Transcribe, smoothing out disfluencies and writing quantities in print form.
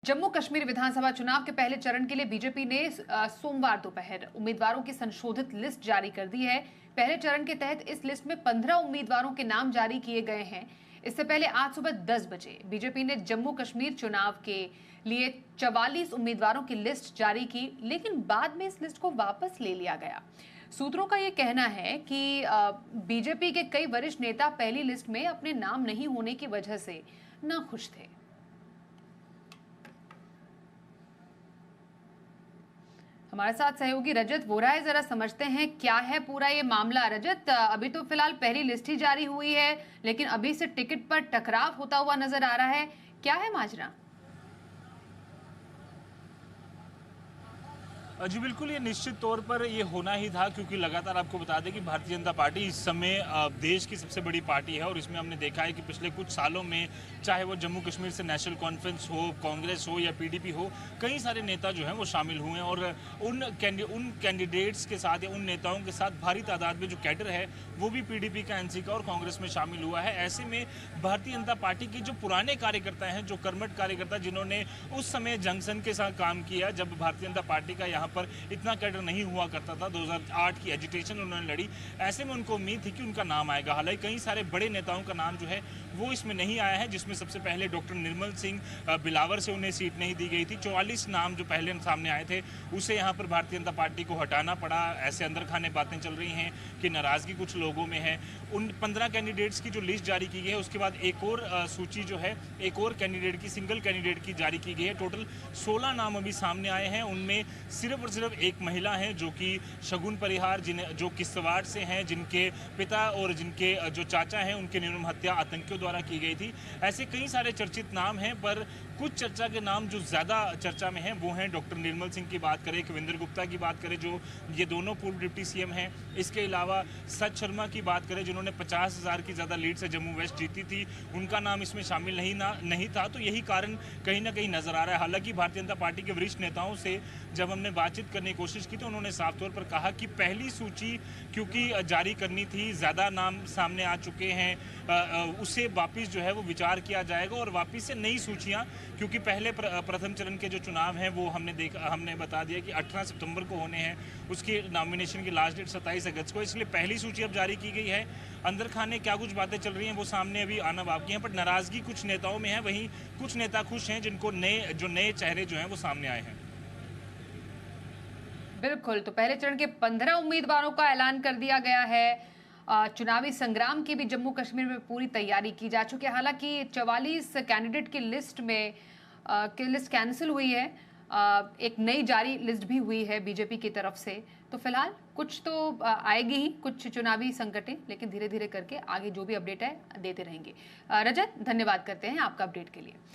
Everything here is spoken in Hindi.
जम्मू कश्मीर विधानसभा चुनाव के पहले चरण के लिए बीजेपी ने सोमवार दोपहर उम्मीदवारों की संशोधित लिस्ट जारी कर दी है। पहले चरण के तहत इस लिस्ट में 15 उम्मीदवारों के नाम जारी किए गए हैं। इससे पहले आज सुबह 10 बजे बीजेपी ने जम्मू कश्मीर चुनाव के लिए 44 उम्मीदवारों की लिस्ट जारी की, लेकिन बाद में इस लिस्ट को वापस ले लिया गया। सूत्रों का यह कहना है कि बीजेपी के कई वरिष्ठ नेता पहली लिस्ट में अपने नाम नहीं होने की वजह से नाखुश थे। हमारे साथ सहयोगी रजत वोरा है, जरा समझते हैं क्या है पूरा ये मामला। रजत, अभी तो फिलहाल पहली लिस्ट ही जारी हुई है, लेकिन अभी से टिकट पर टकराव होता हुआ नजर आ रहा है, क्या है माजरा? जी बिल्कुल, ये निश्चित तौर पर ये होना ही था, क्योंकि लगातार आपको बता दें कि भारतीय जनता पार्टी इस समय देश की सबसे बड़ी पार्टी है और इसमें हमने देखा है कि पिछले कुछ सालों में चाहे वो जम्मू कश्मीर से नेशनल कॉन्फ्रेंस हो, कांग्रेस हो या पीडीपी हो, कई सारे नेता जो हैं वो शामिल हुए हैं और उन कैंडिडेट्स के साथ या उन नेताओं के साथ भारी तादाद में जो कैडर है वो भी पीडीपी का, एनसी का और कांग्रेस में शामिल हुआ है। ऐसे में भारतीय जनता पार्टी के जो पुराने कार्यकर्ता हैं, जो कर्मठ कार्यकर्ता जिन्होंने उस समय जंक्शन के साथ काम किया जब भारतीय जनता पार्टी का यहाँ पर इतना कैडर नहीं हुआ करता था, 2008 की एजिटेशन उन्होंने लड़ी, ऐसे में उनको उम्मीद थी कि उनका नाम आएगा। हालांकि कई सारे बड़े नेताओं का नाम जो है वो इसमें नहीं आया है, जिसमें सबसे पहले डॉक्टर निर्मल सिंह बिलावर से उन्हें सीट नहीं दी गई थी। 44 नाम जो पहले सामने आए थे उसे यहाँ पर भारतीय जनता पार्टी को हटाना पड़ा। ऐसे अंदर खाने बातें चल रही हैं कि नाराजगी कुछ लोगों में है। उन 15 कैंडिडेट्स की जो लिस्ट जारी की गई है उसके बाद एक और सूची जो है, एक और कैंडिडेट की, सिंगल कैंडिडेट की जारी की गई है। टोटल 16 नाम अभी सामने आए हैं। उनमें सिर्फ और सिर्फ एक महिला है जो कि शगुन परिहार, जो किश्तवाड़ से हैं, जिनके पिता और जिनके जो चाचा हैं उनके निर्मम हत्या आतंकियों द्वारा की गई थी। ऐसे कई सारे चर्चित नाम हैं, पर कुछ चर्चा के नाम जो ज़्यादा चर्चा में हैं वो हैं डॉक्टर निर्मल सिंह की बात करें, कविंदर गुप्ता की बात करें जो ये दोनों पूर्व डिप्टी सीएम हैं। इसके अलावा सच शर्मा की बात करें जिन्होंने 50,000 की ज़्यादा लीड से जम्मू वेस्ट जीती थी, उनका नाम इसमें शामिल नहीं था। तो यही कारण कहीं ना कहीं नजर आ रहा है। हालांकि भारतीय जनता पार्टी के वरिष्ठ नेताओं से जब हमने बातचीत करने की कोशिश की तो उन्होंने साफ तौर पर कहा कि पहली सूची क्योंकि जारी करनी थी, ज़्यादा नाम सामने आ चुके हैं, उसे वापस जो है वो विचार किया जाएगा और वापस से नई सूचियां, क्योंकि पहले प्रथम चरण के जो चुनाव हैं वो हमने बता दिया कि 18 सितंबर को होने हैं, उसकी नॉमिनेशन की लास्ट डेट 27 अगस्त को, इसलिए पहली सूची अब जारी की गई है। अंदर खाने क्या कुछ बातें चल रही हैं वो सामने अभी आना बाकी है, पर नाराजगी कुछ नेताओं में है, वहीं कुछ नेता खुश हैं जिनको नए चेहरे जो हैं वो सामने आए हैं। बिल्कुल, तो पहले चरण के 15 उम्मीदवारों का ऐलान कर दिया गया है। चुनावी संग्राम की भी जम्मू कश्मीर में पूरी तैयारी की जा चुकी है। हालांकि 44 कैंडिडेट की लिस्ट लिस्ट कैंसिल हुई है। एक नई जारी लिस्ट भी हुई है बीजेपी की तरफ से। तो फिलहाल कुछ तो आएगी ही, कुछ चुनावी संकटें, लेकिन धीरे धीरे करके आगे जो भी अपडेट है देते रहेंगे। रजत, धन्यवाद करते हैं आपका अपडेट के लिए।